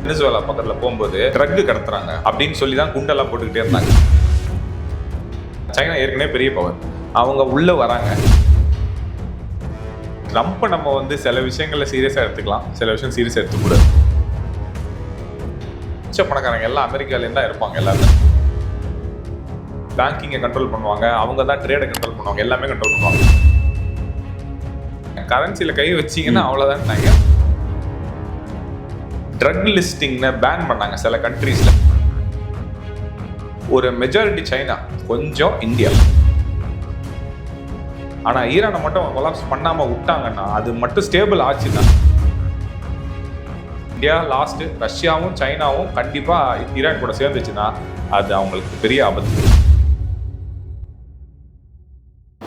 Venezuela பக்கத்துல போகும்போது drug கடத்துறாங்க அப்படின்னு சொல்லி தான் குண்டெல்லாம் போட்டுக்கிட்டே இருந்தாங்க. சைனா ஏற்கனவே பெரிய பவர், அவங்க உள்ள வராங்க. ட்ரம்ப்பை நம்ம வந்து சில விஷயங்கள்ல சீரியஸா எடுத்துக்கலாம், சில விஷயம் சீரியஸா எடுத்துக்கூடாது. பணக்காரங்க எல்லாம் அமெரிக்காலேருந்து தான் இருப்பாங்க. எல்லாருமே பேங்கிங்கை கண்ட்ரோல் பண்ணுவாங்க, அவங்க தான் ட்ரேடை கண்ட்ரோல் பண்ணுவாங்க, எல்லாமே கண்ட்ரோல் பண்ணுவாங்க. கரன்சியில் கை வச்சிங்கன்னா அவ்வளோதான். ட்ரக் லிஸ்டிங்னு பேன் பண்ணாங்க சில கண்ட்ரீஸ்ல. ஒரு மெஜாரிட்டி சைனா, கொஞ்சம் இந்தியா. ஆனா ஈரானை மட்டும் கொலாப்ஸ் பண்ணாம விட்டாங்கன்னா அது மட்டும் ஸ்டேபிள் ஆச்சுன்னா இந்தியா லாஸ்ட், ரஷ்யாவும் சைனாவும் கண்டிப்பா ஈரான் கூட சேர்ந்துச்சுன்னா அது அவங்களுக்கு பெரிய ஆபத்து.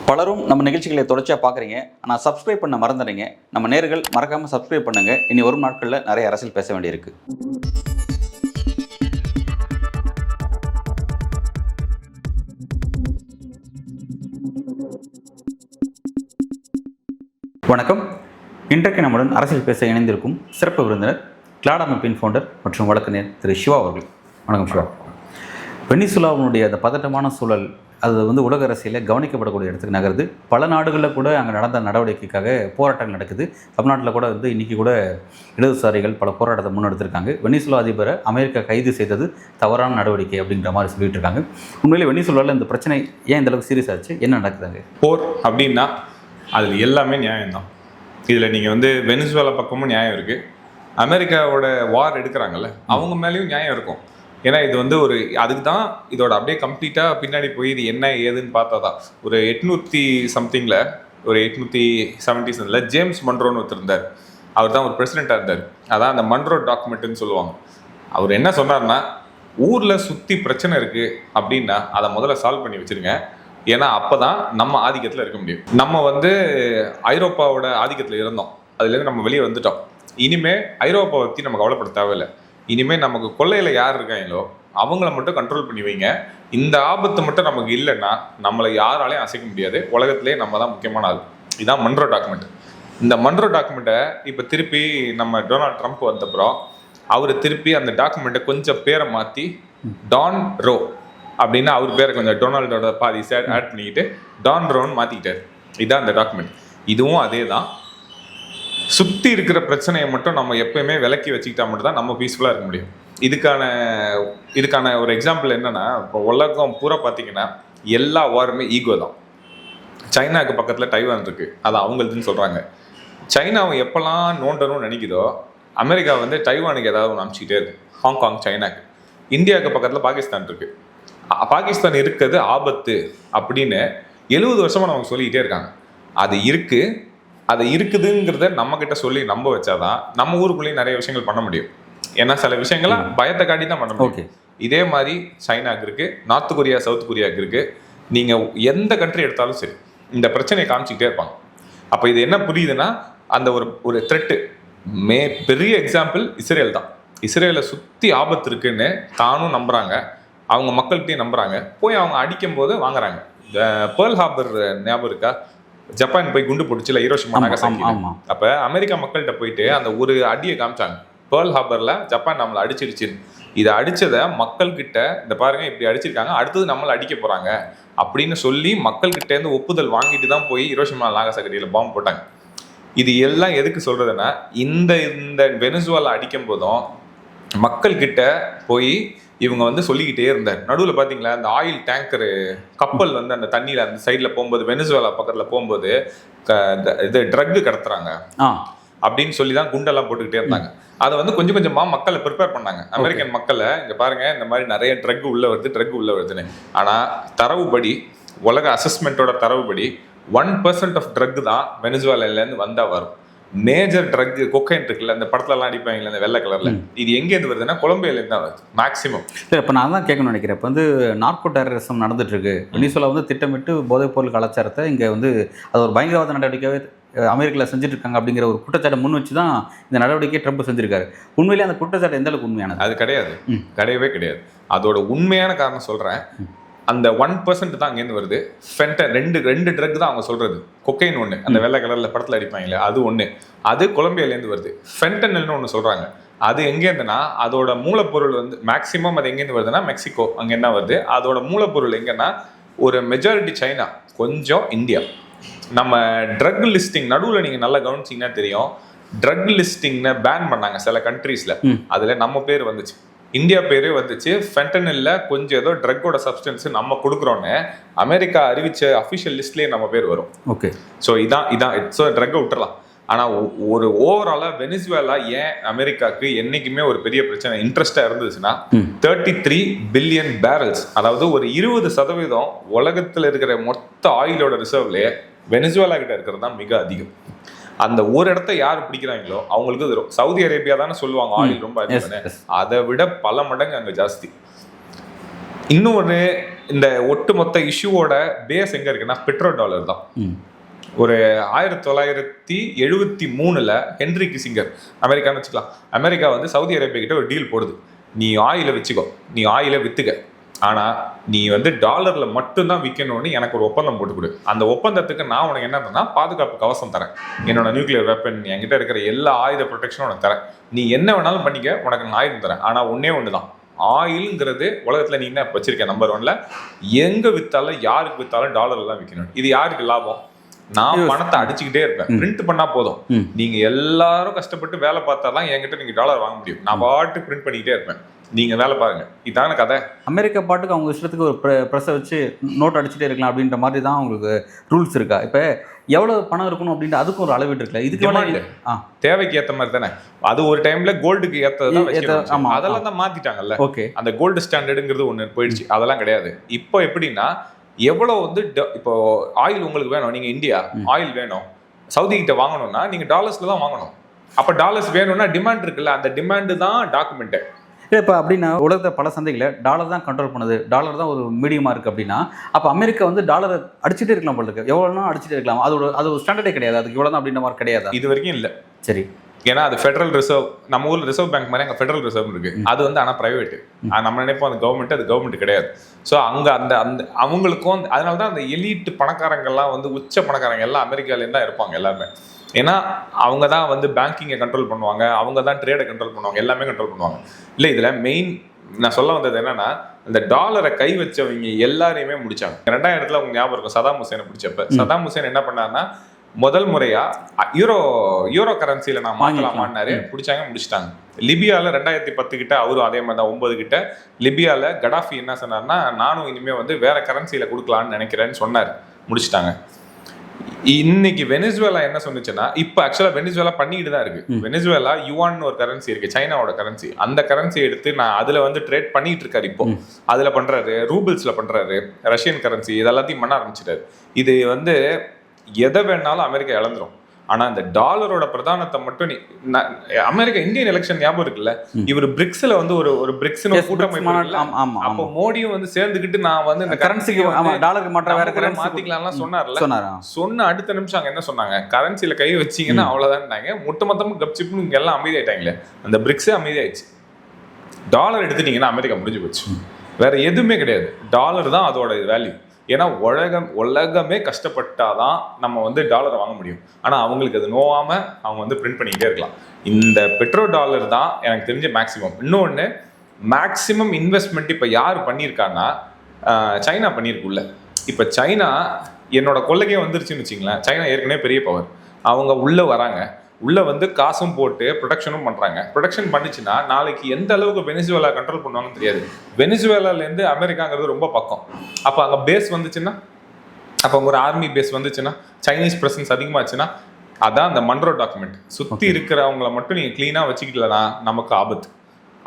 பலரும் நம்ம நிகழ்ச்சிகளை தொடர்ச்சியாக பார்க்குறீங்க, ஆனால் சப்ஸ்கிரைப் பண்ண மறந்துடுறீங்க. நம்ம நேயர்கள் மறக்காமல் சப்ஸ்கிரைப் பண்ணுங்கள். இனி வரும் நாட்களில் நிறைய அரசியல் பேச வேண்டியிருக்கு. வணக்கம். இன்றைக்கு நம்முடன் அரசியல் பேச இணைந்திருக்கும் சிறப்பு விருந்தினர் கிளாட் அமைப்பின் ஃபவுண்டர் மற்றும் வழக்கறிஞர் திரு சிவா அவர்கள். வணக்கம் சிவா. வெனிசுலாவினுடைய அந்த பதட்டமான சூழல் அது வந்து உலக அரசியலில் கவனிக்கப்படக்கூடிய இடத்துக்கு நகருது. பல நாடுகளில் கூட அங்கே நடந்த நடவடிக்கைக்காக போராட்டங்கள் நடக்குது. தமிழ்நாட்டில் கூட வந்து இன்றைக்கி கூட இடதுசாரிகள் பல போராட்டத்தை முன்னெடுத்திருக்காங்க. வெனிசுலா அதிபரை அமெரிக்கா கைது செய்தது தவறான நடவடிக்கை அப்படிங்கிற மாதிரி சொல்லிட்டு இருக்காங்க. உண்மையிலே வெனிசுலாவில் இந்த பிரச்சனை ஏன் இந்த அளவுக்கு சீரியஸ் ஆச்சு, என்ன நடக்குதுங்க? போர் அப்படின்னா அதில் எல்லாமே நியாயம்தான். இதில் நீங்கள் வந்து வெனிசுவேலா பக்கமும் நியாயம் இருக்குது, அமெரிக்காவோட வார் எடுக்கிறாங்கல்ல அவங்க மேலேயும் நியாயம் இருக்கும். ஏன்னா இது வந்து ஒரு அதுக்கு தான் இதோட அப்படியே கம்ப்ளீட்டாக பின்னாடி போய் இது என்ன ஏதுன்னு பார்த்தா தான் ஒரு 800 சம்திங்கில் ஒரு 870 ஜேம்ஸ் மன்ரோன்னு ஒருத்தர் இருந்தார். அவர் தான் ஒரு பிரசிடெண்ட்டாக இருந்தார். அதான் அந்த மன்ரோ டாக்குமெண்ட்டுன்னு சொல்லுவாங்க. அவர் என்ன சொன்னார்னா, ஊரில் சுற்றி பிரச்சனை இருக்குது அப்படின்னா அதை முதல்ல சால்வ் பண்ணி வச்சுருங்க. ஏன்னா அப்போ தான் நம்ம ஆதிக்கத்தில் இருக்க முடியும். நம்ம வந்து ஐரோப்பாவோட ஆதிக்கத்தில் இருந்தோம், அதுலேருந்து நம்ம வெளியே வந்துட்டோம். இனிமேல் ஐரோப்பாவை பற்றி நம்ம கவலைப்பட தேவையில்லை. இனிமேல் நமக்கு கொள்ளையில் யார் இருக்காங்களோ அவங்கள மட்டும் கண்ட்ரோல் பண்ணி வைங்க. இந்த ஆபத்து மட்டும் நமக்கு இல்லைன்னா நம்மளை யாராலையும் அசைக்க முடியாது. உலகத்திலே நம்ம தான் முக்கியமான ஆள். இதுதான் மன்ரோ டாக்குமெண்ட். இந்த மன்ரோ டாக்குமெண்ட்டை இப்போ திருப்பி நம்ம டொனால்ட் ட்ரம்ப் வந்தப்புறம் அவர் திருப்பி அந்த டாக்குமெண்ட்டை கொஞ்சம் பேரை மாற்றி டான் ரோ அப்படின்னு அவர் பேரை கொஞ்சம் டொனால்டோட பாதி ஆட் பண்ணிக்கிட்டு டான் ரோன்னு மாற்றிக்கிட்டார். இதுதான் அந்த டாக்குமெண்ட். இதுவும் அதே தான். சுற்றி இருக்கிற பிரச்சனையை மட்டும் நம்ம எப்பயுமே விலக்கி வச்சுக்கிட்டா மட்டும் தான் நம்ம பீஸ்ஃபுல்லாக இருக்க முடியும். இதுக்கான ஒரு எக்ஸாம்பிள் என்னன்னா, இப்போ உலகம் பூரா பார்த்தீங்கன்னா எல்லா வாருமே ஈகோ தான். சைனாவுக்கு பக்கத்தில் டைவான் இருக்குது, அது அவங்களுதுன்னு சொல்கிறாங்க. சைனாவை எப்போல்லாம் நோண்டணும்னு நினைக்குதோ அமெரிக்கா வந்து டைவானுக்கு ஏதாவது ஒன்று அனுப்பிச்சிக்கிட்டே இருக்கு. ஹாங்காங் சைனாக்கு. இந்தியாவுக்கு பக்கத்தில் பாகிஸ்தான் இருக்குது. பாகிஸ்தான் இருக்கிறது ஆபத்து அப்படின்னு 70 வருஷமாக நமக்கு சொல்லிக்கிட்டே இருக்காங்க. அது இருக்குதுங்கிறத நம்ம கிட்ட சொல்லி நம்ப வச்சாதான் நம்ம ஊருக்குள்ளேயும் நிறைய விஷயங்கள் பண்ண முடியும். ஏன்னா சில விஷயங்களை பயத்தை காட்டி தான் பண்ண முடியும். இதே மாதிரி சைனாக்கு இருக்கு, நார்த் கொரியா சவுத் கொரியாவுக்கு இருக்கு. நீங்க எந்த கண்ட்ரி எடுத்தாலும் சரி இந்த பிரச்சனையை காமிச்சிக்கிட்டே இருப்பாங்க. அப்ப இது என்ன புரியுதுன்னா, அந்த ஒரு த்ரெட்டு பெரிய எக்ஸாம்பிள் இஸ்ரேல் தான். இஸ்ரேலை சுத்தி ஆபத்து இருக்குன்னு தானும் நம்புறாங்க, அவங்க மக்கள்கிட்டையும் நம்புறாங்க. போய் அவங்க அடிக்கும் போது வாங்குறாங்க. பேர்ல் ஹார்பர் ஞாபகம் இருக்கா? ஜப்பான் போய் குண்டு போட்டுச்சுல ஹிரோஷிமா நாகசாக்கி. அப்ப அமெரிக்கா மக்கள்கிட்ட போயிட்டு அந்த ஒரு அடியை காமிச்சாங்க. பேர்ல் ஹார்பர்ல ஜப்பான் நம்மளை அடிச்சிருச்சு, இதை அடிச்சதை மக்கள் கிட்ட இந்த பாருங்க இப்படி அடிச்சிருக்காங்க, அடுத்தது நம்மளை அடிக்க போறாங்க அப்படின்னு சொல்லி மக்கள் கிட்ட இருந்து ஒப்புதல் வாங்கிட்டு தான் போய் ஹிரோஷிமா நாகசாக்கியில பாம்பு போட்டாங்க. இது எல்லாம் எதுக்கு சொல்றதுன்னா, இந்த வெனிசுவேலா அடிக்கும் போதும் மக்கள் கிட்ட போய் இவங்க வந்து சொல்லிக்கிட்டே இருந்தார். நடுவில் பார்த்தீங்களா, அந்த ஆயில் டேங்கரு கப்பல் வந்து அந்த தண்ணியில் அந்த சைடில் போகும்போது, வெனிசுவேலா பக்கத்தில் போகும்போது இது ட்ரக்கு கடத்துறாங்க அப்படின்னு சொல்லி தான் குண்டெல்லாம் போட்டுக்கிட்டே இருந்தாங்க. அதை வந்து கொஞ்சம் கொஞ்சமாக மக்களை ப்ரிப்பேர் பண்ணாங்க, அமெரிக்கன் மக்களை. இங்கே பாருங்க இந்த மாதிரி நிறைய ட்ரக் உள்ள வருதுன்னு. ஆனால் தரவுபடி, உலக அசஸ்மெண்ட்டோட தரவுபடி 1% ஆஃப் ட்ரக் தான் வெனிசுவேலாலேருந்து வந்தால் வரும். மேஜர் ட்ரக் கொக்கைன் இருக்குல்ல, அந்த படத்துலலாம் அடிப்பாங்களே அந்த வெள்ளை கலர்ல, இது எங்கேருந்து வருதுன்னா கொலம்பியாலேருந்து தான் வருது மேக்ஸிமம். இல்லை, இப்போ நான் தான் கேட்கணும்னு நினைக்கிறேன். இப்போ வந்து நார்கோ டெரரிசம் நடந்துட்டு இருக்கு. வெனிசுவேலா வந்து திட்டமிட்டு போதைப்பொருள் கலாச்சாரத்தை இங்கே வந்து அது ஒரு பயங்கரவாத நடவடிக்கையாகவே அமெரிக்காவில் செஞ்சுட்டு இருக்காங்க அப்படிங்கிற ஒரு குற்றச்சாட்டை முன் வச்சு தான் இந்த நடவடிக்கையை ட்ரம்ப் செஞ்சிருக்காரு. உண்மையிலே அந்த குற்றச்சாட்டு எந்த அளவுக்கு உண்மையானது? அது கிடையவே கிடையாது. அதோட உண்மையான காரணம் சொல்கிறேன். அந்த 1% தான் அங்கேருந்து வருது. ஃபென்டன் ரெண்டு ட்ரக் தான் அவங்க சொல்றது. கொக்கைன் ஒன்று, அந்த வெள்ளை கலர்ல படத்தில் அடிப்பாங்களே அது ஒன்று, அது கொலம்பியாலேருந்து வருது. ஃபென்டனல்னு ஒன்று சொல்றாங்க. அது எங்கேருந்துன்னா அதோட மூலப்பொருள் வந்து மேக்சிமம் அது எங்கேருந்து வருதுன்னா மெக்சிகோ அங்கேருந்தா வருது. அதோட மூலப்பொருள் எங்கன்னா ஒரு மெஜாரிட்டி சைனா, கொஞ்சம் இந்தியா. நம்ம ட்ரக் லிஸ்டிங் நடுவில் நீங்கள் நல்லா கவனிச்சிங்கன்னா தெரியும், ட்ரக் லிஸ்டிங்னு பேன் பண்ணாங்க சில கண்ட்ரீஸ்ல. அதில் நம்ம பேர் வந்துச்சு, இந்தியா பேரே வந்துச்சு. ஃபென்டனில்ல கொஞ்சம் ஏதோ ட்ரக்கோட சப்ஸ்டன்ஸ் நம்ம கொடுக்குறோன்னு அமெரிக்கா அறிவிச்ச அஃபிஷியல் லிஸ்ட்லேயே நம்ம பேர் வரும். ஓகே, ஸோ இதான் ஸோ ட்ரக்கை விட்டுறலாம். ஆனால் ஒரு ஓவராலாக வெனிசுவேலா ஏன் அமெரிக்காவுக்கு என்னைக்குமே ஒரு பெரிய பிரச்சனை இன்ட்ரெஸ்டாக இருந்துச்சுன்னா 33 பில்லியன் பேரல்ஸ், அதாவது ஒரு 20% உலகத்தில் இருக்கிற மொத்த ஆயிலோட ரிசர்வ்லேயே வெனிசுவேலா கிட்ட இருக்கிறது தான் மிக அதிகம். அந்த ஒரு இடத்த யார் பிடிக்கிறாங்களோ அவங்களுக்கு வரும். சவுதி அரேபியா தானே சொல்லுவாங்க ஆயில் ரொம்ப அதிகம், அதை விட பல மடங்கு அங்கே ஜாஸ்தி. இன்னொன்று, இந்த ஒட்டுமொத்த இஷ்யூவோட பேஸ் எங்கே இருக்குன்னா பெட்ரோ டாலர் தான். ஒரு 1973 ஹென்ரி கிசிங்கர், அமெரிக்கான்னு வச்சுக்கலாம், அமெரிக்கா வந்து சவுதி அரேபியா கிட்ட ஒரு டீல் போடுது, நீ ஆயிலை வச்சுக்கோ, நீ ஆயிலை வித்துக்க, ஆனால் நீ வந்து டாலரில் மட்டும்தான் விற்கணும்னு எனக்கு ஒரு ஒப்பந்தம் போட்டு கொடு. அந்த ஒப்பந்தத்துக்கு நான் உனக்கு என்ன தரேன்னா பாதுகாப்பு கவசம் தரேன், என்னோட நியூக்ளியர் வெப்பன், என்கிட்ட இருக்கிற எல்லா ஆயுத ப்ரொடெக்ஷனும் உனக்கு தரேன், நீ என்ன வேணாலும் பண்ணிக்க, உனக்கு நான் ஆயுதம் தரேன். ஆனால் ஒன்று தான், ஆயில்ங்கிறது உலகத்தில் நீ என்ன வச்சிருக்க நம்பர் 1ல, எங்கே விற்றாலும் யாருக்கு விற்றாலும் டாலர்ல தான் விற்கணும். இது யாருக்கு லாபம்? நான் பணத்தை அடிச்சுக்கிட்டே இருப்பேன், பிரிண்ட் பண்ணா போதும், நீங்க எல்லாரும் கஷ்டப்பட்டு வேலை பார்த்தாதான் என்கிட்ட நீங்க டாலர் வாங்க முடியும். நான் பாட்டு பிரிண்ட் பண்ணிக்கிட்டே இருப்பேன், நீங்க வேலை பாருங்க. இதான கதை. அமெரிக்கா பாட்டுக்கு அவங்க இஷ்டத்துக்கு ஒரு ப்ரெஸ்ஸை வச்சு நோட் அடிச்சுட்டே இருக்கலாம் அப்படின்ற மாதிரி தான் அவங்களுக்கு ரூல்ஸ் இருக்கா? இப்போ எவ்வளவு பணம் இருக்கணும் அப்படின்ட்டு அதுக்கும் ஒரு அளவீடு இருக்குல்ல, இதுக்கு தேவைக்கு ஏற்ற மாதிரி தானே. அது ஒரு டைம்ல கோல்டுக்கு ஏற்றதான், அதெல்லாம் தான் மாத்திட்டாங்கல்ல. ஓகே, அந்த கோல்டு ஸ்டாண்டர்டுங்கிறது ஒன்று போயிடுச்சு, அதெல்லாம் கிடையாது. இப்போ எப்படின்னா எவ்வளோ வந்து இப்போ ஆயில் உங்களுக்கு வேணும், நீங்கள் இந்தியா ஆயில் வேணும் சவுதி கிட்ட வாங்கணும்னா நீங்கள் டாலர்ஸில் தான் வாங்கணும். அப்போ டாலர்ஸ் வேணும்னா டிமாண்ட் இருக்குல்ல, அந்த டிமாண்டு தான் டாக்குமெண்ட்டு. இல்லை இப்போ அப்படின்னா உலகத்தை பல சந்தைகளை டாலர் தான் கண்ட்ரோல் பண்ணுது, டாலர் தான் ஒரு மீடியமாக இருக்குது அப்படின்னா அப்போ அமெரிக்கா வந்து டாலரை அடிச்சுட்டே இருக்கலாம் போல இருக்கு, எவ்வளோனா அடிச்சுட்டே இருக்கலாம், அது ஒரு ஸ்டாண்டர்டே கிடையாது, அதுக்கு இவ்வளோ தான் அப்படின்ற மாதிரி கிடையாது இது வரைக்கும் இல்லை. சரி, ஏன்னா அது ஃபெடரல் ரிசர்வ், நம்ம ஊரில் ரிசர்வ் பேங்க் மாதிரி அங்கே ஃபெடரல் ரிசர்வ் இருக்கு, அது வந்து ஆனால் ப்ரைவேட்டு, நம்ம நினைப்போம் அது கவர்மெண்ட், அது கவர்மெண்ட் கிடையாது. ஸோ அங்கே அந்த அவங்களுக்கும் அதனால தான் அந்த எலீட் பணக்காரங்கள்லாம் வந்து உச்ச பணக்காரங்க எல்லாம் அமெரிக்காலேருந்து தான் இருப்பாங்க எல்லாருமே. ஏன்னா அவங்க தான் வந்து பேங்கிங்கை கண்ட்ரோல் பண்ணுவாங்க, அவங்க தான் ட்ரேடை கண்ட்ரோல் பண்ணுவாங்க, எல்லாமே கண்ட்ரோல் பண்ணுவாங்க. இல்லை இதில் மெயின் நான் சொல்ல வந்தது என்னன்னா, இந்த டாலரை கை வச்சவங்க எல்லாரையுமே முடிச்சாங்க. 2000 அவங்க ஞாபகம் இருக்கும், சதாம் ஹுசேனை பிடிச்சப்ப சதாம் ஹுசேன் என்ன பண்ணாருன்னா முதல் முறையா யூரோ கரன்சியில நான் மாற்றலாமான்னாரு, பிடிச்சாங்க, முடிச்சிட்டாங்க. லிபியால 2010 கிட்ட அவரும் அதே மாதிரி தான் 9 கிட்ட லிபியால கடாஃபி என்ன சொன்னார்னா நானும் இனிமே வந்து வேற கரன்சியில கொடுக்கலான்னு நினைக்கிறேன்னு சொன்னார், முடிச்சிட்டாங்க. இன்னைக்கு வெனிசுவேலா என்ன சொன்னுச்சுன்னா, இப்போ ஆக்சுவலா வெனிசுவேலா பண்ணிக்கிட்டு தான் இருக்கு. வெனிசுவேலா யுவான் ஒரு கரன்சி இருக்கு, சைனாவோட கரன்சி, அந்த கரன்சி எடுத்து நான் அதுல வந்து ட்ரேட் பண்ணிட்டு இருக்காரு. இப்போ அதுல பண்றாரு, ரூபிள்ஸ்ல பண்றாரு, ரஷ்யன் கரன்சி இதெல்லாத்தையும் பண்ண ஆரம்பிச்சிட்டாரு. இது வந்து எதை வேணாலும் அமெரிக்கா இழந்துரும். ஆனா இந்த டாலரோட பிரதானத்தை மட்டும் அமெரிக்கா இந்தியன் எலெக்ஷன் ஞாபகம் இருக்குல்ல, இவர் பிரிக்ஸ்ல வந்து ஒரு பிரிக்ஸ்னு கூட்டமைப்பு, அப்போ மோடியும் வந்து சேர்ந்துக்கிட்டு நான் வந்து இந்த கரன்சிக்கு டாலருக்கு மாற்ற வேற கரன்சி மாத்திக்கலாம்லாம் சொன்னார்ல. சொன்ன அடுத்த நிமிஷம் அங்க என்ன சொன்னாங்க, கரன்சில கை வச்சீங்கன்னா அவ்வளவுதான், மொத்தமும் கப்சிப்னு இங்க எல்லாம் அமைதியாயிட்டாங்களே, அந்த பிரிக்ஸே அமைதியாயிடுச்சு. டாலர் எடுத்துட்டீங்கன்னா அமெரிக்கா முடிஞ்சு போச்சு, வேற எதுவுமே கிடையாது, டாலர் தான் அதோட வேல்யூ. ஏன்னா உலகமே கஷ்டப்பட்டாதான் நம்ம வந்து டாலரை வாங்க முடியும். ஆனால் அவங்களுக்கு அது நோவாமல் அவங்க வந்து பிரிண்ட் பண்ணிக்கிட்டே இருக்கலாம். இந்த பெட்ரோ டாலர் தான் எனக்கு தெரிஞ்ச மேக்ஸிமம். இன்னொன்று, மேக்ஸிமம் இன்வெஸ்ட்மெண்ட் இப்போ யார் பண்ணியிருக்காங்கன்னா சைனா பண்ணியிருக்குள்ள. இப்போ சைனா என்னோட கொள்ளைக்கே வந்துருச்சுன்னு வச்சிங்களேன், சைனா ஏற்கனவே பெரிய பவர், அவங்க உள்ளே வராங்க, உள்ளே வந்து காசும் போட்டு ப்ரொடக்ஷனும் பண்ணுறாங்க. ப்ரொடக்ஷன் பண்ணிச்சுன்னா நாளைக்கு எந்த அளவுக்கு வெனிசுவேலா கண்ட்ரோல் பண்ணுவாங்கன்னு தெரியாது. வெனிசுவேலாலேருந்து அமெரிக்காங்கிறது ரொம்ப பக்கம். அப்போ அங்கே பேஸ் வந்துச்சுன்னா, அப்போ அங்கே ஒரு ஆர்மி பேஸ் வந்துச்சுன்னா, சைனீஸ் ப்ரெசன்ஸ் அதிகமாச்சுன்னா, அதான் அந்த மன்ரோ டாக்குமெண்ட், சுற்றி இருக்கிறவங்கள மட்டும் நீங்கள் க்ளீனாக வச்சுக்கிட்டலன்னா நமக்கு ஆபத்து.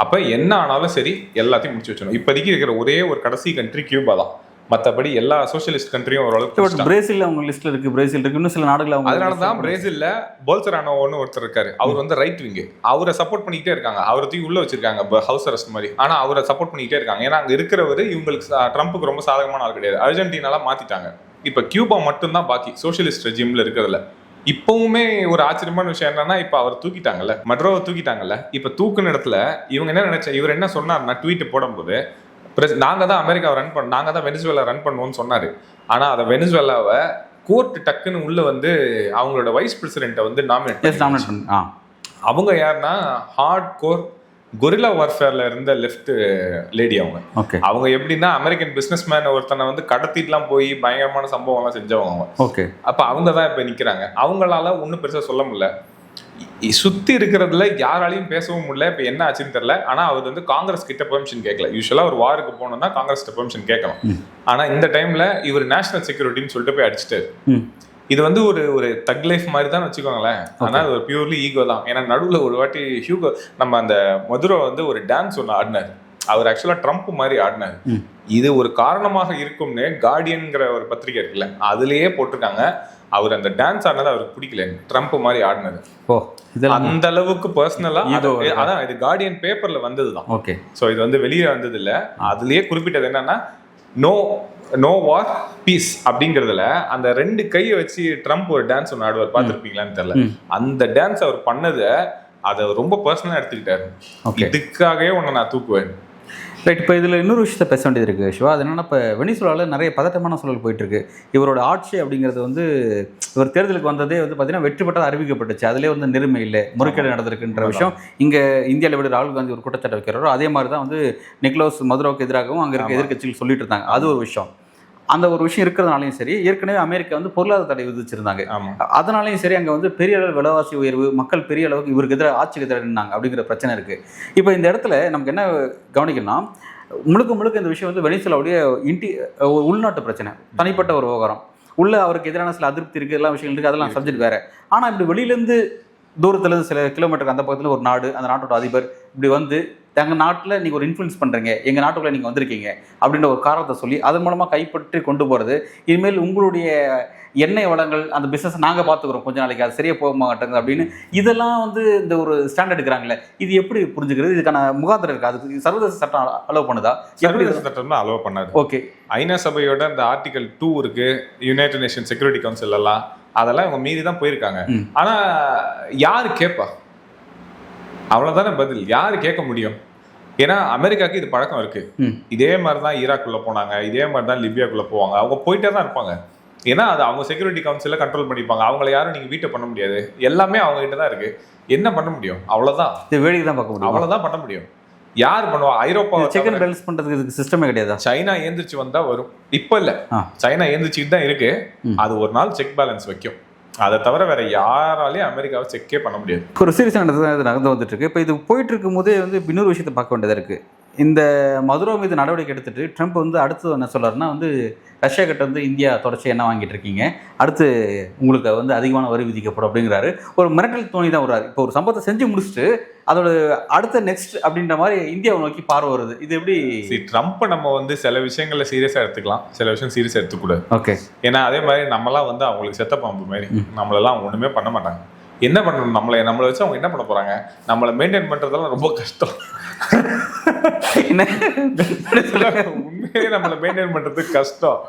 அப்போ என்ன ஆனாலும் சரி எல்லாத்தையும் முடிச்சு வச்சிடணும். இப்போதைக்கு இருக்கிற ஒரே ஒரு கடைசி கண்ட்ரி கியூபா தான், மற்றபடி எல்லா சோசியலிஸ்ட் கண்ட்ரியும் ஓரளவுக்கு. பிரேசில் அவங்க லிஸ்ட்ல இருக்கு, பிரேசில் இருக்கு, இன்னும் சில நாடுகள் அவங்க. அதனால தான் பிரேசில்ல போல்சரானோன்னு ஒருத்தர் இருக்காரு, அவர் வந்து ரைட் விங்கு, அவரை சப்போர்ட் பண்ணிக்கிட்டே இருக்காங்க, அவரை தூக்கி உள்ள வச்சிருக்காங்க ஹவுஸ் அரெஸ்ட் மாதிரி. ஆனா அவரை சப்போர்ட் பண்ணிக்கிட்டே இருக்காங்க, ஏன்னா அங்க இருக்கிறவர் இவங்களுக்கு ட்ரம்ப்புக்கு ரொம்ப சாதகமான ஆள் கிடையாது. அர்ஜென்டினாலாம் மாத்திட்டாங்க, இப்ப கியூபா மட்டும்தான் பாக்கி சோசியலிஸ்ட் ரெஜிம்ல இருக்கிறதுல. இப்பவுமே ஒரு ஆச்சரியமான விஷயம் என்னன்னா, இப்ப அவர் தூக்கிட்டாங்கல்ல, மட்ரோவை தூக்கிட்டாங்கல்ல. இப்ப தூக்குன இடத்துல இவங்க என்ன நினைச்சா, இவர் என்ன சொன்னார்னா ட்வீட் போடும்போது, நாங்கள் தான் அமெரிக்காவை நாங்கள் தான் வெனிசுவேலா ரன் பண்ணுவோம்னு சொன்னார். ஆனால் அதை வெனிசுவேலாவை கோர்ட் டக்குன்னு உள்ள வந்து அவங்களோட வைஸ் பிரசிடென்ட்டை வந்து நாமினேட். அவங்க யாருன்னா ஹார்ட் கோர் கொரில்லா வார்ஃபேர்ல இருந்த லெஃப்ட் லேடி. அவங்க எப்படின்னா அமெரிக்கன் பிசினஸ் மேன் ஒருத்தனை வந்து கடத்திட்டுலாம் போய் பயங்கரமான சம்பவம்லாம் செஞ்சவங்க. அப்ப அவங்க தான் இப்ப நிக்கிறாங்க. அவங்களால ஒன்றும் பெருசா சொல்ல முடியல. சுத்தி இருக்கிறதுல யாராலையும் பேசவும் முடியல. இப்ப என்ன ஆச்சுன்னு தெரியல. ஆனா அவர் வந்து காங்கிரஸ் கிட்ட பெர்மிஷன் கேட்கல. யூஸ்வலா ஒரு வாருக்கு போனோம்னா காங்கிரஸ் கிட்ட பெர்மிஷன் கேட்கணும். ஆனா இந்த டைம்ல இவர் நேஷனல் செக்யூரிட்டின்னு சொல்லிட்டு போய் அடிச்சுட்டாரு. இது வந்து ஒரு தக் லைஃப் மாதிரி தான் வச்சுக்கோங்களேன். ஆனால் அது ஒரு பியூர்லி ஈகோ தான். ஏன்னா நடுவில் ஒரு வாட்டி ஹியூகோ நம்ம அந்த மதுரை வந்து ஒரு டான்ஸ் ஒன்று ஆடினார். அவர் ஆக்சுவலாக ட்ரம்ப் மாதிரி ஆடினார். இது ஒரு காரணமாக இருக்கும்னு கார்டியன்ங்கிற ஒரு பத்திரிகை இருக்குல்ல, அதுலேயே போட்டிருக்காங்க. அவர் அந்த டான்ஸ் ஆடினது அவருக்கு பிடிக்கல, ட்ரம்ப் மாதிரி ஆடினது. அந்த அளவுக்கு பர்சனலா அதான் இது கார்டியன் பேப்பர்ல வந்தது தான். ஸோ இது வந்து வெளியே வந்தது இல்லை. அதுலயே குறிப்பிட்டது என்னன்னா நோ வார் பீஸ் அப்படிங்கிறதுல அந்த 2 கையை வச்சு ட்ரம்ப் ஒரு டான்ஸ் ஒன்று ஆடுவார். பார்த்துருப்பீங்களான்னு தெரியல. அந்த டான்ஸ் அவர் பண்ணதை அதை ரொம்ப பர்சனலா எடுத்துக்கிட்டாரு. இதுக்காகவே உன்னை நான் தூக்குவேன். ரைட். இப்போ இதில் இன்னொரு விஷயத்தை பேச வேண்டியது இருக்குது சிவா. அது என்னென்னா, இப்போ வெனிசுலாவில் நிறைய பதட்டமான சூழல் போயிட்டுருக்கு. இவரோட ஆட்சி அப்படிங்கிறது வந்து இவர் தேர்தலுக்கு வந்ததே வந்து பார்த்தீங்கன்னா வெற்றி பெற்றது அறிவிக்கப்பட்டுச்சு. அதிலே வந்து நெருமை இல்லை, முறைகேடு நடந்திருக்குன்ற விஷயம் இங்கே இந்தியாவில் எப்படி ராகுல் காந்தி ஒரு குற்றச்சாட்டை வைக்கிறாரோ அதே மாதிரி தான் வந்து நிக்கோலஸ் மதுரோவுக்கு எதிராகவும் அங்கே இருக்க எதிர்க்கட்சிகள் சொல்லிட்டு இருந்தாங்க. அது ஒரு விஷயம். அந்த ஒரு விஷயம் இருக்கிறதுனாலையும் சரி, ஏற்கனவே அமெரிக்கா வந்து பொருளாதார தடை விதிச்சிருந்தாங்க. அதனாலையும் சரி, அங்கே வந்து பெரிய அளவு விலைவாசி உயர்வு, மக்கள் பெரிய அளவுக்கு இவருக்கு எதிராக ஆட்சிக்கு எதிராக நின்னாங்க அப்படிங்கிற பிரச்சனை இருக்குது. இப்போ இந்த இடத்துல நமக்கு என்ன கவனிக்கணும்னா, முழுக்க இந்த விஷயம் வந்து வெனிசுலாவுடைய உள்நாட்டு பிரச்சனை, தனிப்பட்ட ஒரு விவகாரம். உள்ள அவருக்கு எதிரான சில அதிருப்தி இருக்குது, எல்லா விஷயங்கள் இருக்குது, அதெல்லாம் சப்ஜெக்ட் வேறு. ஆனால் இப்படி வெளியிலேருந்து தூரத்துலேருந்து சில கிலோமீட்டருக்கு அந்த பக்கத்தில் ஒரு நாடு, அந்த நாட்டோட அதிபர் இப்படி வந்து எங்கள் நாட்டில் நீங்கள் ஒரு இன்ஃப்ளூயன்ஸ் பண்ணுறீங்க, எங்கள் நாட்டுக்குள்ளே நீங்கள் வந்திருக்கீங்க அப்படின்ற ஒரு காரணத்தை சொல்லி அதன் மூலமாக கைப்பற்றி கொண்டு போகிறது. இனிமேல் உங்களுடைய எண்ணெய் வளங்கள் அந்த பிஸ்னஸ் நாங்கள் பார்த்துக்குறோம், கொஞ்ச நாளைக்கு அது சரியாக போக மாட்டேங்குது அப்படின்னு இதெல்லாம் வந்து இந்த ஒரு ஸ்டாண்ட் எடுக்கிறாங்களே, இது எப்படி புரிஞ்சுக்கிறது? இதுக்கான முகாந்திரம் இருக்கா? அதுக்கு சர்வதேச சட்டம் அலோவ் பண்ணுதா? சர்வதேச சட்டம் தான் அலோவ் பண்ணாது. ஐநா சபையோட அந்த ஆர்டிகல் 2 இருக்கு, யுனைடெட் நேஷன் செக்யூரிட்டி கவுன்சில் எல்லாம், அதெல்லாம் இவங்க மீறி தான் போயிருக்காங்க. ஆனா யாரு கேட்பா? அவ்வளவுதானே பதில். யாரு கேட்க முடியும்? ஏன்னா அமெரிக்காவுக்கு இது பழக்கம் இருக்கு. இதே மாதிரிதான் ஈராக்குள்ள போனாங்க, இதே மாதிரிதான் லிபியாக்குள்ள போவாங்க. அவங்க போயிட்டே தான் இருப்பாங்க. ஏன்னா அது அவங்க செக்யூரிட்டி கவுன்சில கண்ட்ரோல் பண்ணிப்பாங்க. அவங்களை யாரும் நீங்க வீட்டை பண்ண முடியாது. எல்லாமே அவங்க கிட்ட தான் இருக்கு. என்ன பண்ண முடியும்? அவ்வளவுதான். வேடிக்கை தான் பார்க்க முடியும். அவ்வளவுதான் பண்ண முடியும். யார் பண்ணுவா? ஐரோப்பா செக் அண்ட் பேலன்ஸ் பண்றதுக்கு இதுக்கு சிஸ்டமே கிடையாது. சைனா ஏந்திரிச்சு வந்தா வரும். இப்ப இல்ல, சைனா ஏந்திரிச்சுட்டு தான் இருக்கு. அது ஒரு நாள் செக் பேலன்ஸ் வைக்கும். அதை தவிர வேற யாராலையும் அமெரிக்காவை செக்கே பண்ண முடியாது. ஒரு சீரியஸான நடந்து வந்துட்டு இருக்கு. இப்போ இது போயிட்டு இருக்கும் போதே வந்து இன்னொரு விஷயத்தை பார்க்க வேண்டியதா இருக்கு. இந்த மதுரோ மீது நடவடிக்கை எடுத்துட்டு ட்ரம்ப் வந்து அடுத்து என்ன சொல்றாருன்னா, வந்து ரஷ்யா கிட்ட வந்து இந்தியா தொடர்ச்சி என்ன வாங்கிட்டு இருக்கீங்க, அடுத்து உங்களுக்கு வந்து அதிகமான வரி விதிக்கப்படும் அப்படிங்கிறாரு. ஒரு மிரட்டல் தோணி தான் வர்றாரு. இப்போ ஒரு சம்பவத்தை செஞ்சு முடிச்சுட்டு அதோட அடுத்த நெக்ஸ்ட் அப்படின்ற மாதிரி இந்தியாவை நோக்கி பார்வை வருது. இது எப்படி? ட்ரம்ப்பை நம்ம வந்து சில விஷயங்கள்ல சீரியஸா எடுத்துக்கலாம், சில விஷயம் சீரியஸா எடுத்துக்கூடாது. ஏன்னா அதே மாதிரி நம்மலாம் வந்து அவங்களுக்கு செத்த பாம்பு மாதிரி, நம்மளெல்லாம் அவங்க ஒண்ணுமே பண்ண மாட்டாங்க. என்ன பண்ணணும்? நம்மளை வச்சு அவங்க என்ன பண்ண போறாங்க? நம்மளை மெயின்டைன் பண்றதெல்லாம் ரொம்ப கஷ்டம். உண்மையே நம்மளை மெயின்டைன் பண்றதுக்கு கஷ்டம்.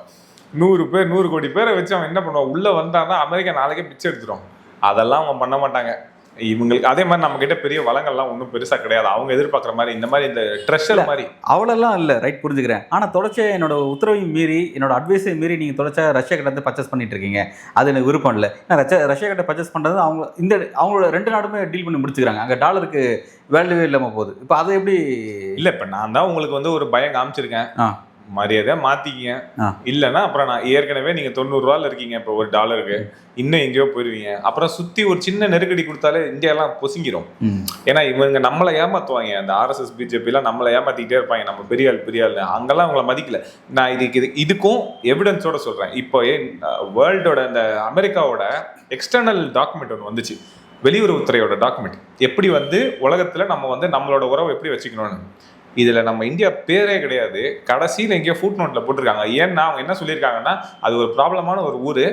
100 கோடி பேரை வச்சு அவன் என்ன பண்ணுவான்? உள்ள வந்தாதான் அமெரிக்கா நாளைக்கே பிச்சை எடுத்துரும். அதெல்லாம் அவங்க பண்ண மாட்டாங்க. இவங்களுக்கு அதே மாதிரி நம்ம கிட்ட பெரிய வளங்கள்லாம் ஒன்றும் பெருசா கிடையாது. அவங்க எதிர்பார்க்குற மாதிரி இந்த மாதிரி இந்த ட்ரெஷர் மாதிரி அவ்வளோலாம் இல்லை. ரைட், புரிஞ்சுக்கிறேன். ஆனால் தொடர்ச்சியாக என்னோட உத்தரவையும் மீறி, என்னோட அட்வைஸை மீறி நீங்கள் தொடர்ச்சியாக ரஷ்யா கிட்ட வந்து பர்ச்சேஸ் பண்ணிட்டு இருக்கீங்க. அது எனக்கு விருப்பம் இல்லை. ரஷ்யா கிட்ட பர்ச்சேஸ் பண்ணுறது அவங்களோட 2 நாடுமே டீல் பண்ணி முடிச்சுக்கிறாங்க. அங்கே டாலருக்கு வேல்யூவே இல்லாமல் போகுது. இப்போ அதை எப்படி? இல்லை, இப்போ நான் தான் உங்களுக்கு வந்து ஒரு பயம் காமிச்சிருக்கேன். மரியாதையா மாத்திக்கிங்க. இல்லைன்னா அப்புறம் நான் ஏற்கனவே நீங்க 90 ரூபால இருக்கீங்க இப்போ ஒரு டாலருக்கு, இன்னும் எங்கேயோ போயிருவீங்க. அப்புறம் சுத்தி ஒரு சின்ன நெருக்கடி கொடுத்தாலே இந்தியா எல்லாம் பொசுங்கிரும். ஏன்னா இவங்க நம்மளை ஏமாத்துவாங்க. அந்த RSS BJP எல்லாம் நம்மளை ஏமாத்திக்கிட்டே இருப்பாங்க. நம்ம பெரிய ஆள் அங்கெல்லாம் அவங்கள மதிக்கல. நான் இதுக்கும் எவிடன்ஸோட சொல்றேன். இப்போ வேர்ல்டோட இந்த அமெரிக்காவோட எக்ஸ்டர்னல் டாக்குமெண்ட் ஒன்று வந்துச்சு, வெளியுறவுத்துறையோட டாக்குமெண்ட். எப்படி வந்து உலகத்துல நம்ம வந்து நம்மளோட உறவை எப்படி வச்சுக்கணும்னு. இதுல நம்ம இந்தியா பேரே கிடையாது. கடைசியில் எங்கேயோ ஃபுட் நோட்ல போட்டிருக்காங்க. ஏன்னா அவங்க என்ன சொல்லியிருக்காங்கன்னா, அது ஒரு ப்ராப்ளமான ஒரு ஊரு,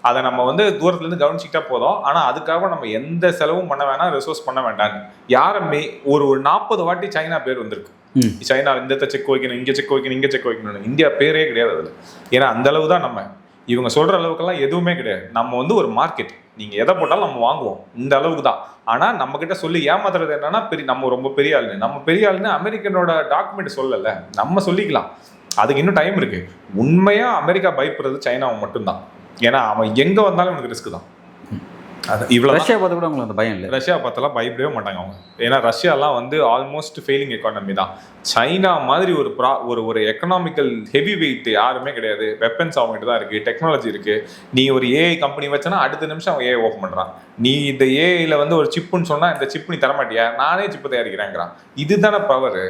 அதை நம்ம வந்து தூரத்துல இருந்து கவனிச்சுக்கிட்டா போதும், ஆனா அதுக்காக நம்ம எந்த செலவும் பண்ண வேணாம், ரிசோர்ஸ் பண்ண வேண்டாம். யாருமே ஒரு 40 வாட்டி சைனா பேர் வந்திருக்கு. சைனா இந்த செக் வைக்கணும், இங்க செக் வைக்கணும், இங்க செக் வைக்கணும். இந்தியா பேரே கிடையாது அதுல. ஏன்னா அந்த அளவு தான் நம்ம. இவங்க சொல்ற அளவுக்கெல்லாம் எதுவுமே கிடையாது. நம்ம வந்து ஒரு மார்க்கெட், நீங்க எதை போட்டாலும் நம்ம வாங்குவோம், இந்த அளவுக்கு தான். ஆனா நம்ம கிட்ட சொல்லி ஏமாத்துறது என்னன்னா, நம்ம ரொம்ப பெரிய ஆளுன்னு. நம்ம பெரிய ஆளுன்னு அமெரிக்கனோட டாக்குமெண்ட் சொல்லல, நம்ம சொல்லிக்கலாம். அதுக்கு இன்னும் டைம் இருக்கு. உண்மையா அமெரிக்கா பயப்படுறது சைனாவை மட்டும்தான். ஏன்னா அவன் எங்க வந்தாலும் எனக்கு ரிஸ்க் தான். ரஷ்யா பார்த்து கூட உங்களுக்கு அந்த பயம் இல்லை. ரஷ்யா பார்த்தெல்லாம் பயப்படவே மாட்டாங்க அவங்க. ஏன்னா ரஷ்யாலாம் வந்து ஆல்மோஸ்ட் ஃபெயிலிங் எக்கானமி தான். சைனா மாதிரி ஒரு எக்கனாமிக்கல் ஹெவி வெயிட் யாருமே கிடையாது. வெப்பன்ஸ் அவங்ககிட்ட தான் இருக்கு, டெக்னாலஜி இருக்கு. நீ ஒரு ஏஐ கம்பெனி வச்சனா அடுத்த நிமிஷம் அவன் ஏஐ ஓப்பன் பண்றான். நீ இந்த ஏஐல வந்து ஒரு சிப்புன்னு சொன்னா இந்த சிப் நீ தரமாட்டியா, நானே சிப்பு தயாரிக்கிறேங்கிறான். இதுதானே பவர்,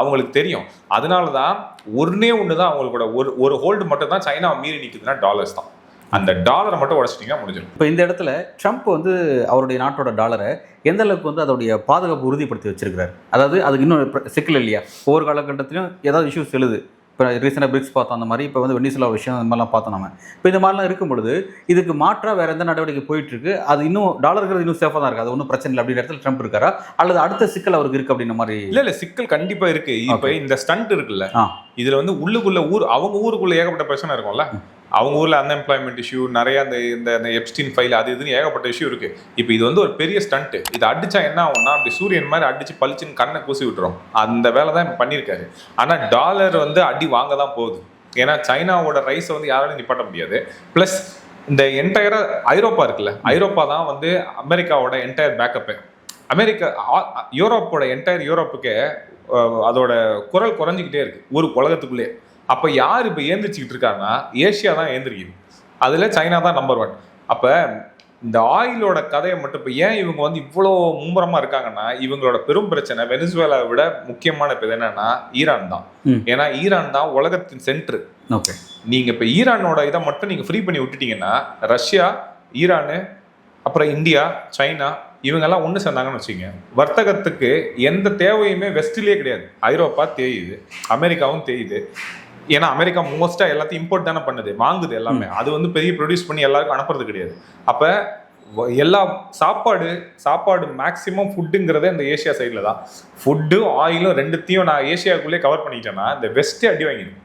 அவங்களுக்கு தெரியும். அதனாலதான் ஒண்ணுதான் அவங்களோட ஒரு ஹோல்டு மட்டும் தான் சைனாவை மீறி நிற்குதுன்னா டாலர்ஸ் தான். அந்த டாலரை மட்டும் உடச்சிட்டீங்கன்னா முடிஞ்சிடும். இப்போ இந்த இடத்துல ட்ரம்ப் வந்து அவருடைய நாட்டோட டாலரை எந்த அளவுக்கு வந்து அதோடைய பாதுகாப்பு உறுதிப்படுத்தி வச்சிருக்கிறார். அதாவது அதுக்கு இன்னும் சிக்கல் இல்லையா? ஒவ்வொரு காலகட்டத்திலும் ஏதாவது இஷ்யூஸ் எழுது. இப்போ ரீசெண்டாக பிரிக்ஸ் பார்த்தோம், அந்த மாதிரி இப்போ வந்து வெனிசுலா விஷயம் அந்த மாதிரிலாம் பார்த்தோம் நம்ம. இப்போ இந்த மாதிரிலாம் இருக்கும் பொழுது இதுக்கு மாற்றாக வேறு எந்த நடவடிக்கை போயிட்டுருக்கு, அது இன்னும் டாலருங்கிறது இன்னும் சேஃபாக தான் இருக்குது, அது ஒன்றும் பிரச்சனை இல்லை அப்படின்ற இடத்துல ட்ரம்ப் இருக்காரா, அல்லது அடுத்த சிக்கல் அவருக்கு இருக்குது அப்படின்ற மாதிரி? இல்லை சிக்கல் கண்டிப்பாக இருக்குது. இப்போ இந்த ஸ்டண்ட் இருக்குல்ல, இதில் வந்து உள்ளுக்குள்ள அவங்க ஊருக்குள்ள ஏகப்பட்ட பிரச்சனை இருக்கும்ல. அவங்க ஊரில் அன்எம்ப்ளாய்மெண்ட் இஷ்யூ நிறைய, இந்த எப்ஸ்டீன் ஃபைல் அது இதுன்னு ஏகப்பட்ட இஷ்யூ இருக்கு. இப்போ இது வந்து ஒரு பெரிய ஸ்டண்ட்டு. இதை அடிச்சா என்ன ஆகும்னா, அப்படி சூரியன் மாதிரி அடிச்சு பளிச்சுன்னு கண்ணை கூசி விட்டுரும். அந்த வேலை தான் பண்ணியிருக்காரு. ஆனால் டாலர் வந்து அடி வாங்க தான் போகுது. ஏன்னா சைனாவோட ரைஸை வந்து யாராலையும் நிப்பாட்ட முடியாது. ப்ளஸ் இந்த என்டையரா ஐரோப்பா இருக்குல்ல, ஐரோப்பா தான் வந்து அமெரிக்காவோட என்டையர் பேக்கப்பு. யூரோப்போட என்டையர் யூரோப்புக்கு அதோட குரல் குறைஞ்சிக்கிட்டே இருக்கு ஒரு உலகத்துக்குள்ளே. அப்போ யார் இப்போ ஏந்திரிச்சிக்கிட்டு இருக்காங்கன்னா, ஏஷியா தான் ஏந்திரிக்குது. அதில் சைனா தான் நம்பர் 1. அப்போ இந்த ஆயிலோட கதையை மட்டும் இப்போ ஏன் இவங்க வந்து இவ்வளோ மும்முரமாக இருக்காங்கன்னா, இவங்களோட பெரும் பிரச்சனை வெனிசுவேலாவை விட முக்கியமான இப்போ என்னன்னா ஈரான் தான். ஏன்னா ஈரான் தான் உலகத்தின் சென்ட்ரு. ஓகே, நீங்கள் இப்போ ஈரானோட இதை மட்டும் நீங்கள் ஃப்ரீ பண்ணி விட்டுட்டீங்கன்னா, ரஷ்யா, ஈரானு, அப்புறம் இந்தியா, சைனா இவங்கெல்லாம் ஒன்று சேர்ந்தாங்கன்னு வச்சுங்க, வர்த்தகத்துக்கு எந்த தேவையுமே வெஸ்ட்லேயே கிடையாது. ஐரோப்பா தேயுது, அமெரிக்காவும் தேயுது. ஏன்னா அமெரிக்கா மோஸ்ட்டாக எல்லாத்தையும் இம்போர்ட் தானே பண்ணுது, வாங்குது எல்லாமே. அது வந்து பெரிய ப்ரொடியூஸ் பண்ணி எல்லாருக்கும் அனுப்புறது கிடையாது. அப்போ எல்லா சாப்பாடு மேக்ஸிமம் ஃபுட்டுங்கிறதே இந்த ஏஷியா சைடில் தான். ஃபுட்டு ஆயிலும் ரெண்டுத்தையும் நான் ஏஷியாவுக்குள்ளே கவர் பண்ணிட்டேன்னா இந்த வெஸ்ட்டே அடி வாங்கிடும்.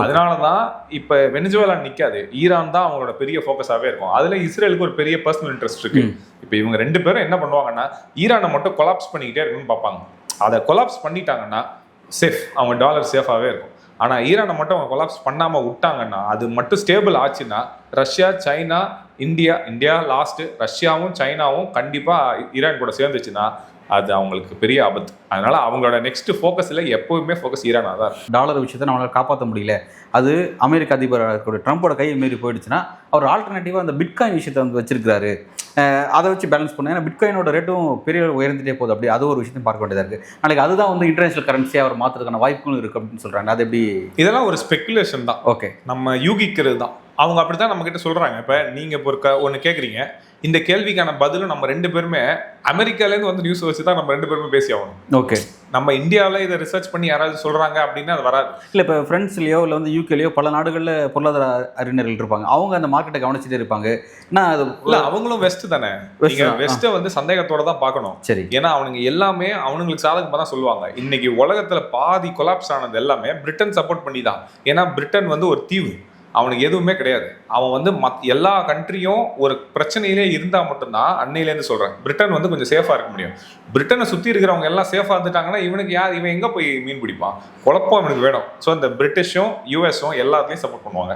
அதனால தான் இப்போ வெனிசுவேலா நிற்காது, ஈரான் தான் அவங்களோட பெரிய ஃபோக்கஸாகவே இருக்கும். அதில் இஸ்ரேலுக்கு ஒரு பெரிய பர்சனல் இன்ட்ரெஸ்ட் இருக்கு. இப்போ இவங்க ரெண்டு பேரும் என்ன பண்ணுவாங்கன்னா, ஈரானை மட்டும் கொலாப்ஸ் பண்ணிக்கிட்டே இருக்குன்னு பார்ப்பாங்க. அதை கொலாப்ஸ் பண்ணிட்டாங்கன்னா சேஃப், அவங்க டாலர் சேஃபாகவே இருக்கும். ஆனால் ஈரானை மட்டும் அவங்க கொலாப்ஸ் பண்ணாமல் விட்டாங்கன்னா, அது மட்டும் ஸ்டேபிள் ஆச்சுன்னா ரஷ்யா, சைனா, இந்தியா லாஸ்ட்டு, ரஷ்யாவும் சைனாவும் கண்டிப்பாக ஈரான் கூட சேர்ந்துச்சுன்னா அது அவங்களுக்கு பெரிய ஆபத்து. அதனால அவங்களோட நெக்ஸ்ட் ஃபோக்கஸில் எப்போவுமே ஃபோக்கஸ் ஈரானாக தான். டாலர் விஷயத்தை நம்மளால் காப்பாற்ற முடியல, அது அமெரிக்க அதிபர் ட்ரம்போட கையை மீறி போயிடுச்சுன்னா அவர் ஆல்டர்னேட்டிவாக அந்த பிட்காயின் விஷயத்தை வந்து வச்சிருக்காரு. அதை வச்சு பேலன்ஸ் பண்ணுங்க. ஏன்னா பிட்காயினோட ரேட்டும் பெரிய உயர்ந்துட்டே போகுது. அப்படி அது ஒரு விஷயத்தையும் பார்க்க வேண்டியதாக இருக்குது. நாளைக்கு அதுதான் வந்து இன்டர்நேஷனல் கரன்சியாக அவர் மாற்றுறதுக்கான வாய்ப்புகளும் இருக்குது அப்படின்னு சொல்கிறாங்க. அது எப்படி? இதெல்லாம் ஒரு ஸ்பெக்குலேஷன் தான். ஓகே, நம்ம யூகிக்கிறது தான். அவங்க அப்படி தான் நம்மக்கிட்ட சொல்கிறாங்க. இப்போ நீங்கள் இப்போ ஒன்று கேட்குறீங்க, இந்த கேள்விக்கான பதிலும் நம்ம ரெண்டு பேருமே அமெரிக்காலேருந்து வந்து நியூஸ் வச்சு தான் நம்ம ரெண்டு பேருமே பேசி ஆகணும். ஓகே, நம்ம இந்தியாவில் இதை ரிசர்ச் பண்ணி யாராவது சொல்கிறாங்க அப்படின்னா அது வராது. இல்லை, இப்போ ஃப்ரெண்ட்ஸ்லையோ இல்லை வந்து யூகேலையோ பல நாடுகளில் பொருளாதார அறிஞர்கள் இருப்பாங்க. அவங்க அந்த மார்க்கெட்டை கவனிச்சுட்டே இருப்பாங்க. ஏன்னா அது இல்லை, அவங்களும் வெஸ்ட் தானே. நீங்கள் வெஸ்ட்டை வந்து சந்தேகத்தோட தான் பார்க்கணும். சரி, ஏன்னா அவனுங்க எல்லாமே அவனுங்களுக்கு சாதகமாக தான் சொல்லுவாங்க. இன்னைக்கு உலகத்தில் பாதி கொலாப்ஸ் ஆனது எல்லாமே பிரிட்டன் சப்போர்ட் பண்ணி தான். ஏன்னா பிரிட்டன் வந்து ஒரு தீவு, அவனுக்கு எதுவுமே கிடையாது. அவன் வந்து எல்லா கண்ட்ரியும் ஒரு பிரச்சனையிலே இருந்தால் மட்டும்தான், அன்னையிலேருந்து சொல்கிறேன், பிரிட்டன் வந்து கொஞ்சம் சேஃபாக இருக்க முடியும். பிரிட்டனை சுற்றி இருக்கிறவங்க எல்லாம் சேஃபாக இருந்துட்டாங்கன்னா இவன் எங்கே போய் மீன் பிடிப்பான்? குழப்பம் இவனுக்கு வேணும். ஸோ இந்த பிரிட்டிஷும் யூஎஸும் எல்லாத்தையும் சப்போர்ட் பண்ணுவாங்க.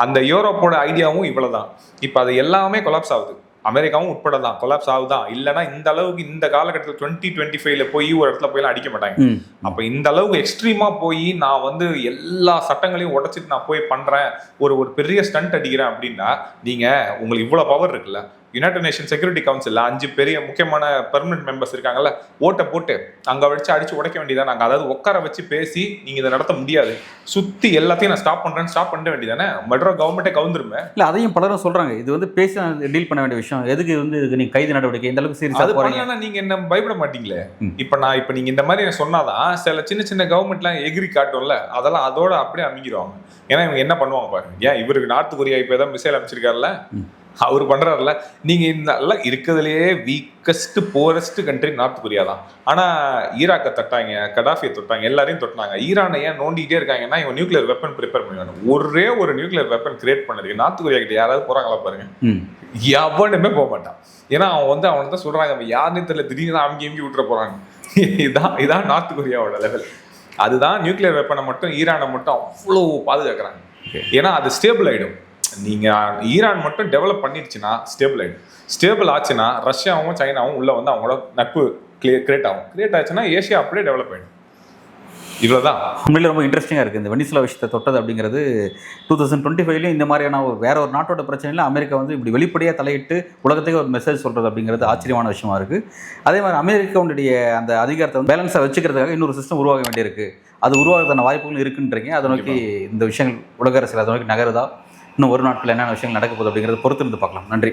அந்த யூரோப்போட ஐடியாவும் இவ்வளோ தான். இப்போ அது எல்லாமே கொலாப்ஸ் ஆகுது. அமெரிக்காவும் உட்பட தான் கொலாப்ஸ் ஆகுதான். இல்லைன்னா இந்த அளவுக்கு இந்த காலகட்டத்தில் 2025 போய் ஒரு இடத்துல போயெல்லாம் அடிக்க மாட்டாங்க. அப்போ இந்த அளவுக்கு எக்ஸ்ட்ரீமா போய் நான் வந்து எல்லா சட்டங்களையும் உடைச்சிட்டு நான் போய் பண்றேன், ஒரு பெரிய ஸ்டண்ட் அடிக்கிறேன் அப்படின்னா, நீங்க உங்களுக்கு இவ்வளவு பவர் இருக்குல்ல, யுனைடெட் நேஷன் செக்யூரிட்டி கவுன்சில் 5 பெரிய முக்கியமான பெர்மனன்ட் மெம்பர்ஸ் இருக்காங்கல்ல, ஓட்டை போட்டு அங்கே வச்சு அடிச்சு உடைக்க வேண்டியதானே. நாங்கள் அதாவது உட்கார வச்சு பேசி நீங்கள் இதை நடத்த முடியாது, சுற்றி எல்லாத்தையும் நான் ஸ்டாப் பண்ண வேண்டியதானே. மெட்ரோ கவர்மெண்ட்டே கவுந்துருமே. இல்லை, அதையும் பலரும் சொல்கிறாங்க. இது வந்து பேசி டீல் பண்ண வேண்டிய விஷயம். எதுக்கு வந்து இதுக்கு நீங்கள் கைது நடவடிக்கை இந்த அளவுக்கு சீரியஸாக போகிறீங்கன்னா நீங்கள் என்ன பயப்பட மாட்டீங்களே. இப்போ நீங்கள் இந்த மாதிரி சொன்னாதான் சில சின்ன கவர்மெண்ட்லாம் எகிரி காட்டும்ல, அதெல்லாம் அதோட அப்படியே அமைங்கிடுவாங்க. ஏன்னா இவங்க என்ன பண்ணுவாங்க பாருங்க. ஏன் இவருக்கு நார்த் கொரியா இப்போ ஏதாவது மிசைல் அமைச்சிருக்காருல்ல, அவர் பண்றாருல. நீங்க நல்லா இருக்கிறதுலயே weakest forest country north Korea தான். ஆனா ஈராக்கை தொட்டாங்க, கடாஃபியை தொட்டாங்க, எல்லாரையும் தொட்டாங்க. ஈரானை ஏன் நோண்டிக்கிட்டே இருக்காங்கன்னா இவன் நியூக்ளியர் வெப்பன் ப்ரிப்பேர் பண்ணுவாங்க. ஒரே ஒரு நியூக்ளியர் வெப்பன் கிரியேட் பண்ணதுக்கு நார்த் கொரியா கிட்ட யாராவது போறாங்களா பாருங்க. எவனுமே போக மாட்டான். ஏன்னா அவன் தான் சொல்றாங்க யாருன்னு தெரியல, திடீர்னு அமுக்கி விட்டுற போறாங்க. இதான் நார்த் கொரியாவோட லெவல். அதுதான் நியூக்ளியர் வெப்பனை மட்டும் ஈரானை மட்டும் அவ்வளோ பாதுகாக்கிறாங்க. ஏன்னா அது ஸ்டேபிள் ஆயிடும். நீங்க ஈரான் மட்டும் டெவலப் பண்ணிடுச்சுன்னா ஸ்டேபிள் ஆயிடும். ஸ்டேபிள் ஆச்சுன்னா ரஷ்யாவும் சைனாவும் உள்ள வந்து அவங்களோட நட்பு கிரியேட் ஆகும். கிரியேட் ஆச்சுன்னா ஏஷியா அப்படியே டெவலப் ஆயிடும். இவ்வளோதான். உண்மையிலே ரொம்ப இன்ட்ரெஸ்டிங்காக இருக்குது இந்த வெனிசுலா விஷயத்தை தொட்டது அப்படிங்கிறது. 2025 இந்த மாதிரியான வேற ஒரு நாட்டோட பிரச்சனையில் அமெரிக்கா வந்து இப்படி வெளிப்படையாக தலையிட்டு உலகத்துக்கு ஒரு மெசேஜ் சொல்கிறது அப்படிங்கிறது ஆச்சரியமான விஷயமா இருக்குது. அதே மாதிரி அமெரிக்காவுடைய அந்த அதிகாரத்தை வந்து பேலன்ஸாக வச்சுக்கிறதுக்காக இன்னொரு சிஸ்டம் உருவாக வேண்டியிருக்கு. அது உருவாகிறதான வாய்ப்புகள் இருக்குன்றீங்க. அதை நோக்கி இந்த விஷயங்கள் உலக அரசியல் அதை நோக்கி நகருதா, இன்னும் ஒரு நாட்கள் என்னென்ன விஷயங்கள் நடக்க போகுது அப்படிங்கிறத பொறுத்து இருந்து பார்க்கலாம். நன்றி.